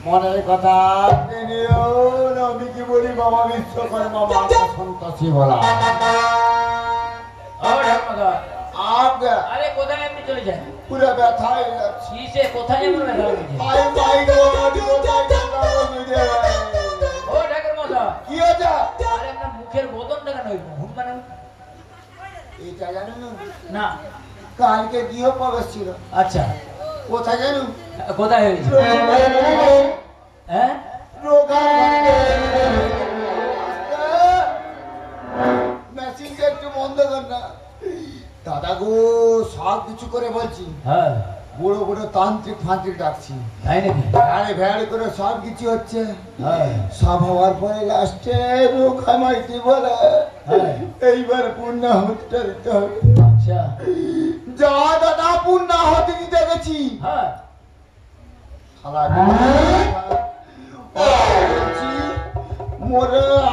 মনের কথা আমি কি বলি বাবা বিশ্বকর্মা মাতা সন্তোষী বলা। আরে কোথায় আপনি চলে যান? পুরো ব্যথায় যাচ্ছি। কোথায় এমন ব্যথা হয়েছে? ও ঠাকুর মশাই কি হয়েছে? আরে আপনার মুখের বদনটা কেন হুনমান? এটা জানো না, কালকে গৃহ প্রবেশ ছিল। আচ্ছা কোথায় জানো? কোথায় হয়েছে? হ্যাঁ মেশিনটা একটু বন্ধ কর না দাদা গো। সব কিছু করে বলছি, হ্যাঁ বড় বড় তান্ত্রিক ফান্ত্রিক ডাকছি, তাই নাকি? ভ্যাড়ে ভ্যাড়ে করে সব কিছু হচ্ছে। হ্যাঁ সব হওয়ার পরে লাস্টে রোখা মাইতি বলে এইবার পূর্ণাহুতিটা দিতে হবে। আচ্ছা যা দাদা পূর্ণাহুতি দিতে গেছি, হ্যাঁ মোর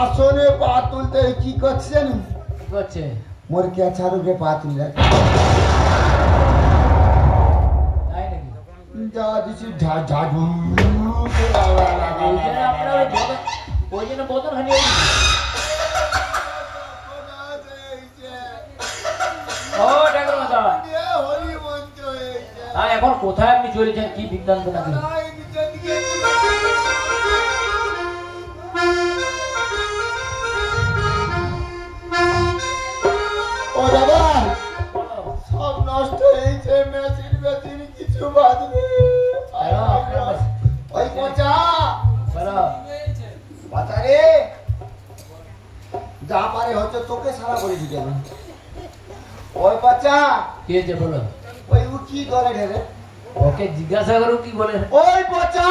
আসনে পা তুলতে কি করছে জানো? কি করছে? মোর কেঁচা রূপে পা তুলে তাই নাকি? যা দিছি ঝাড়ু ওই জন্য বদন হানি ও ঠাকুর মশাই এখন কোথায় আপনি চলেছেন? কি বৃত্তান্ত নাকি? ও দাদা সব নষ্ট হয়েছে, মেশিন মেশিন কিছু বাজবে। ওই পচা বাচ্চা রে যা পারে হচ্ছে তোকে সারা করে দিতে হবে। ওই বাচ্চা কি হয়েছে বলো? ওই ও কি করে ঢেরে? ওকে জিজ্ঞাসা করো কি বলে। ওই বাচ্চা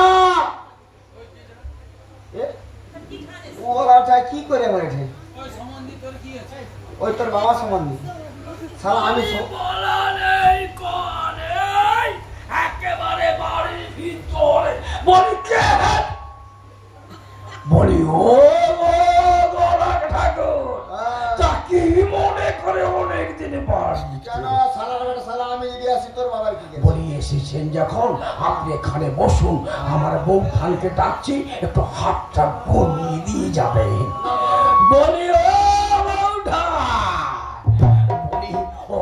ওরা কি করে মরে ঢেরে? ওই তোর বাবা সম্বন্ধী সারা আমি একেবারে বাড়ির ভিতরে বলি কে বলি ও ঠাকুর তাকে মনে করে অনেক দিনে কেন সালা আমি যদি আসি তোর বাবার কি বলি এসেছেন যখন আপনি এখানে বসুন, আমার বউ খানকে ডাকছি একটু হাতটা বলিয়ে দিয়ে যাবে। বলি ও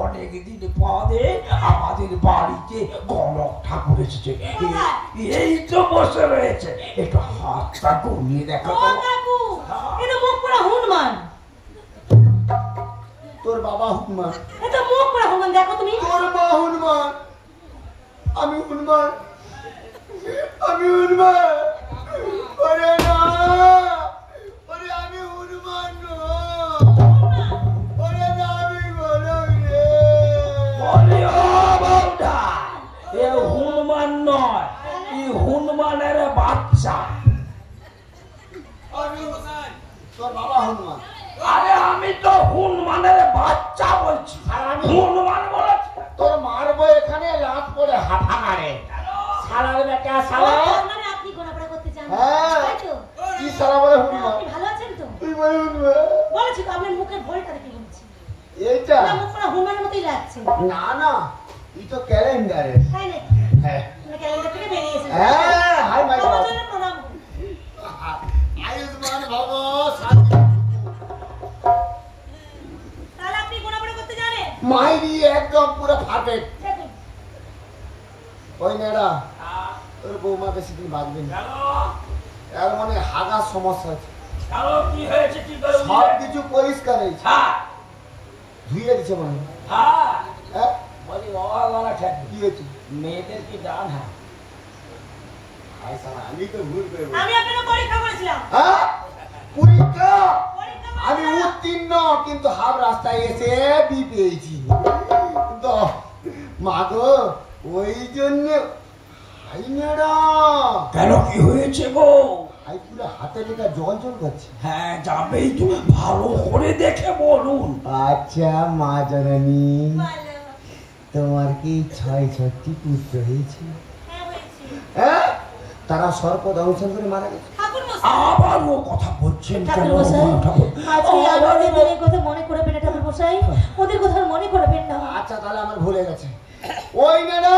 অনেক দিন পরে আমাদের বাড়িতে গণক ঠাকুর এসেছে, এই তো বসে রয়েছে, একটু হাতটা ঘুমিয়ে দেখো। হনুমান তোর বাবা হনুমান? এটা মুখ পড়া হনুমান, দেখো তুমি। তোর মা হনুমান, আমি হনুমান, আমি হনুমান। ওরে না, ওরে আমি হনুমান ওরে না, আমি গণক রে। এ হনুমান নয়, এই হনুমানের বাচ্চা। তোর বাবা হনুমান? আরে আমি তো হনুমানের বাচ্চা বলছি, হনুমান বলেছি। তোর মারবো এখানে লাত পড়ে হাফা মারে সালার বেটা সালা। মানে আপনি গোনাপড়া করতে চান? হ্যাঁ তাই তো? কি সালা বলে হনুমান? আপনি ভালো আছেন তো? তুই বলে হনুমান বলেছি তো, আপনার মুখের ভরিটা দেখে বলছি। এইটা না, মুখ পড়া হনুমানের মতোই লাগছে। না না, এই তো ক্যালেন্ডারে। তাই নাকি? হ্যাঁ তুমি ক্যালেন্ডার থেকে বেরিয়ে এসেছো। হ্যাঁ, হাই মাই তোমার গড। জন্য প্রণাম। আয়ুষ্মান ভব শান্তি। তাহলে আপনি গোনাপড়া করতে জানেন? মাইরি একদম পুরো পারফেক্ট। দেখুন। ওই নেড়া তোর বৌমা বেশি দিন বাঁচবে না, এর মানে হাগার সমস্যা আছে। কি হয়েছে? কি করে সব কিছু পরিষ্কার হয়েছে, ধুয়ে দিচ্ছে মনে হয়। হ্যাঁ বলি বাবা ঠাকুর কি হয়েছে? মেয়েদের কি ডান হয়? আমি তো ভুল করে আমি আপনাকে পরীক্ষা করেছিলাম। হ্যাঁ পরীক্ষা পরীক্ষা আমি উত্তীর্ণ, কিন্তু হাফ রাস্তায় এসে বি পেয়েছি। তো মা গো ওই জন্য হাই ম্যাডাম। কেন কি হয়েছে গো? হাই পুরো হাতে লেখা জল জল করছে। হ্যাঁ যাবেই তো, ভালো করে দেখে বলুন। আচ্ছা মা জননী, ভালো। তোমার কি ৬৬টি পুত্র হয়েছে? হ্যাঁ হয়েছে। হ্যাঁ, তারা সর্প দংশন করে মারা গেছে। ঠাকুর মশাই। আবার ও কথা বলছেন কেন? ঠাকুর মশাই, ঠাকুর আজকে আমাদের দিনের কথা মনে করবেন না ঠাকুর মশাই, ওদের কথা মনে করবেন না। আচ্ছা তাহলে আমার ভুলে গেছে। ওই না না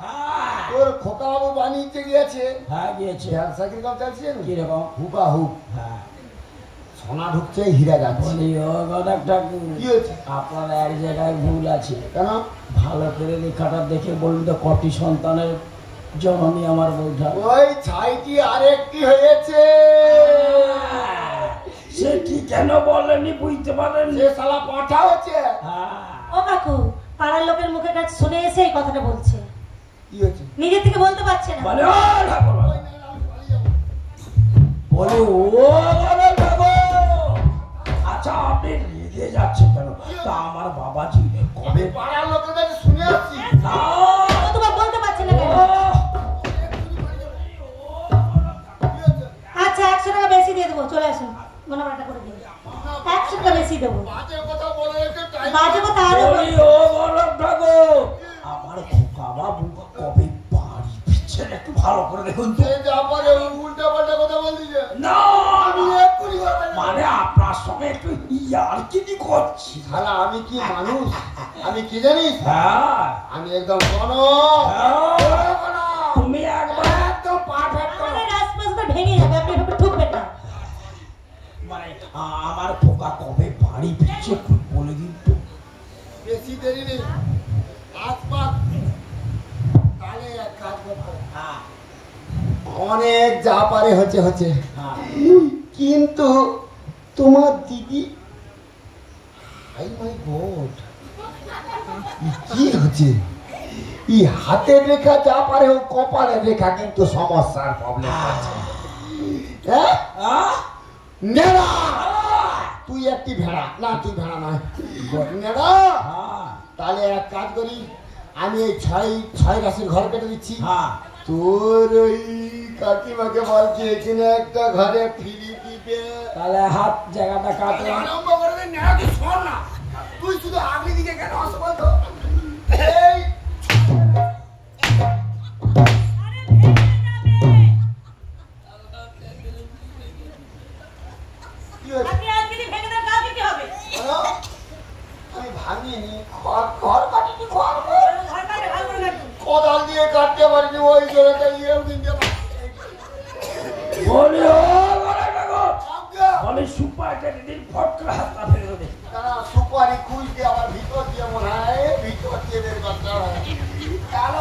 হ্যাঁ তোর খোকা বাবু বানিয়ে গিয়েছে। হ্যাঁ গিয়েছে। ব্যবসা কিরকম চলছে? কিরকম? হুকা হুক। হ্যাঁ সোনা ঢুকছে, হীরা যাচ্ছে। বলি ও গদাকটা কি হয়েছে? আপনার এক জায়গায় ভুল আছে। কেন? ভালো করে লেখাটা দেখে বলুন তো কটি সন্তানের জননী আমার বউটা? ওই ছাইটি আরেকটি হয়েছে। সে কি কেন বলেনি বুঝতে পারেন? সে শালা পাঠা হচ্ছে। ও কাকু, পাড়ার লোকের মুখের কাছে শুনে এসে এই কথাটা বলছে। কি হয়েছে? নিজে থেকে বলতে পারছে না। বলে ও ঠাকুর, বলে ও ঠাকুর, আচ্ছা আপনি রেগে যাচ্ছেন কেন? তা আমার বাবাজি কবে পাড়ার লোকের কাছে শুনে আসছি। না ও তোমার বলতে পারছে না কেন? আচ্ছা 100 টাকা বেশি দিয়ে দেবো, চলে আসুন, গণনাটা করে দিন। 100 টাকা বেশি দেবো। বাজে কথা বলে রেখে টাইম। বাজে কথা আরো বলি ও গরম ঠাকুর, আমার খোকা বাবু কবে বাড়ি ফিরছেন একটু ভালো করে দেখুন তো। সে যা পারে উল্টা পাল্টা কথা বলছিস। না আমি এক্ষুনি কথা বলবো। মানে আপনার সঙ্গে একটু ইয়ার্কিনি করছি। শালা আমি কি মানুষ? আমি কি জানিস? হ্যাঁ আমি একদম তুমি একবার একদম পারফেক্ট। আমাদের রাজপ্রাসাদ ভেঙে যাবে, আপনি এভাবে ঠুকবেন না। মানে আমার খোকা কবে বাড়ি ফিরছে একটু বলে দিন তো। বেশি দেরি নেই, আসবাব তাহলে এক কাজ করতে। হ্যাঁ অনেক যা পারে হচ্ছে হচ্ছে, হ্যাঁ কিন্তু তোমার দিদি, হাই মাই গড, কি হচ্ছে? এই হাতের রেখা যা পারে হোক, কপালের রেখা কিন্তু সমস্যার প্রবলেম আছে। হ্যাঁ আহ? নেড়া, তুই একটি ভেড়া না, তুই ভেড়া নয় নেড়া। হ্যাঁ তাহলে এক কাজ করি, আমি এই ছয় রাশির ঘর কেটে দিচ্ছি। হ্যাঁ তোর ওই কাকিমাকে বলছি এখানে একটা ঘরে ফিরি দিবে। তাহলে হাত জায়গাটা কাটলাম। আরম্ভ করে দে, নেড়া তুই শোন না, তুই শুধু আগলি দিকে কেন আসো বলতো? এই আরে ভেঙে যাবে। কি হয়েছে? আপনি আজকে যদি ভেঙে দেন কালকে কি হবে? বলো? আমি ভাঙিনি, ঘর কাটিনি, ঘর ঘর কাটে ভালো করে কাটুন। কোদাল দিয়ে কাটতে পারিনি, ওই জোরেটা ইয়েও কিনতে পারিনি। বলি ও গরম ঠাকুর, বলি সুপার কেটে দিন, ফট করে হাতটা ফেলে দেবে। তারা সুপারি খুলতে আমার ভিতর দিয়ে মনে হয় ভিতর দিয়ে বের করতে হবে। কেন?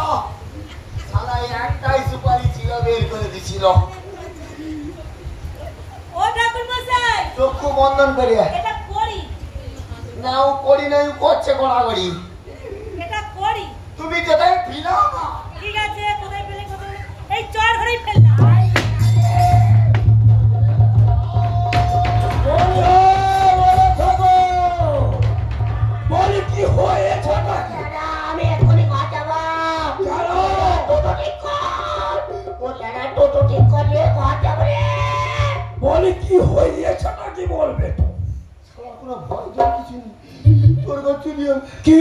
শালা একটাই সুপারি ছিল, বের করে দিছিল। ও ঠাকুর মশাই, চক্ষু বন্ধন করে এটা করি, না, ও করি না, ও করছে গড়াগড়ি। এটা করি। তুমি কোথায় ফিরাও না? ঠিক আছে, কোথায় ফেলে কোথায়? এই চর ঘরেই ফেললাম। বলি ও গরম ঠাকুর, বলি কি হয়েছে নাকি? আমি এখনই ঘর যাবো। কেন? টোটো ঠিক কর। ও লেনা টোটো ঠিক করিয়ে ঘর যাবো রে। বলি কি হয়েছে নাকি বলবে তো। শালা কোনো ভয় জয় কিছু নেই। তোর ঘর চুরি হবে। কি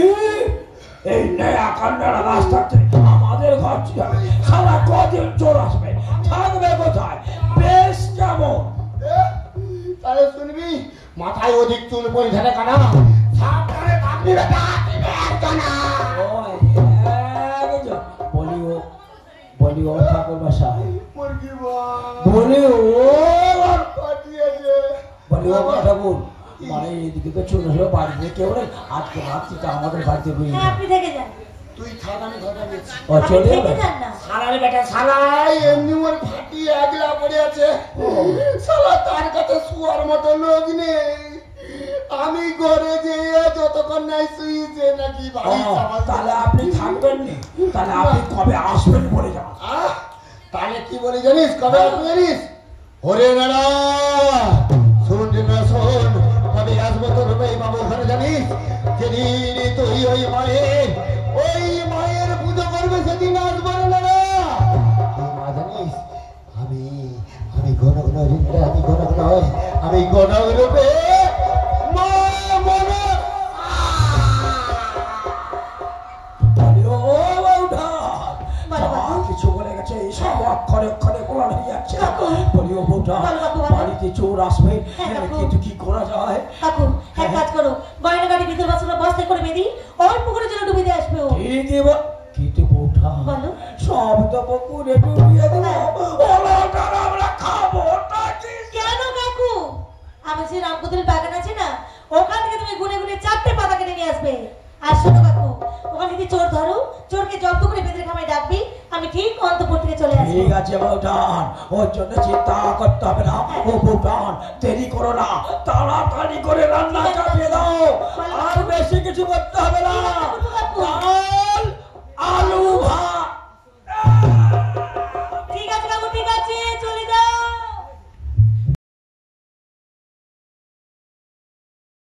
এই নয়া কান্নার রাস্তাতে আমাদের ঘর যাবে? সারা কদিন চোর আসবে, থাকবে কোথায়? বেশ কেমন? তাহলে শুনবি, মাথায় অধিক চুল পরিধানে কানা, সাবধানে থাকবি বেটা, একটা না। বলি ও ঠাকুর মশাই, মুরগি বল। বলি ও পাঠিয়েছে। বলি ও ঠাকুর, মানে এদিকে তো ছোট ছোট বাড়িতে কেউ নেই, আজকে রাত্রিটা আমাদের বাড়িতে বুঝি হ্যাঁ, আপনি থেকে যান। তুই থাক, আমি ঘরে গেছি। ও আপনি চলে থেকে যাবে? যান না। শালার বেটা, শালাই এমনি ওর ফাটি আগলা পড়ে আছে। শালা তার কাছে শুয়ার মতো লোক নেই। আমি ঘরে যেয়ে যতক্ষণ নাই শুয়েছে নাকি বাড়ি সামাল তাহলে আপনি থাকবেন নি? তাহলে আপনি কবে আসবেন বলে যান। তাহলে কি বলি জানিস? কবে আসবো জানিস? ওরে নানা শোন না, শোন, কবে আসবো তোর ভাই বাবু ঘরে জানিস? যেদিন তুই ওই মায়ের পুজো করবে সেদিন আসবো রে নানা। মা জানিস, আমি ঘন ঘন রিন্দ্রা, আমি ঘন রূপে মা মনে। বলি ও বউঠা, কিছু বলে গেছে, এই সব অক্ষরে অক্ষরে কোরআন হয়ে যাচ্ছে। বলি ও বউঠা, বাড়িতে চোর আসবে, কিন্তু কি করা যায়? কাকু, এক কাজ করো, গয়না গাড়ি ভিতর বস্তায় করে বেঁধি, অল্প করে যেন ডুবে দিয়ে আসবে ও। কিন্তু বউঠা, বলো। সব তো পুকুরে ডুবিয়ে দেবো ওলাটার আমরা খাবো নাকি? কেন কাকু? আমি যে রামপুতুলের বাগান আছে না, ওখান থেকে তুমি গুনে গুনে 4টে পাতা কেটে নিয়ে আসবে। আর শোনো কাকু, ওখানে যদি চোর ধরো, চোরকে জব্দ করে বেদের খামায় ডাকবি, আমি ঠিক অন্তপুর থেকে চলে আসবো। ঠিক আছে বউঠান, ওর জন্য চিন্তা করতে হবে না। ও বউঠান, দেরি করো না,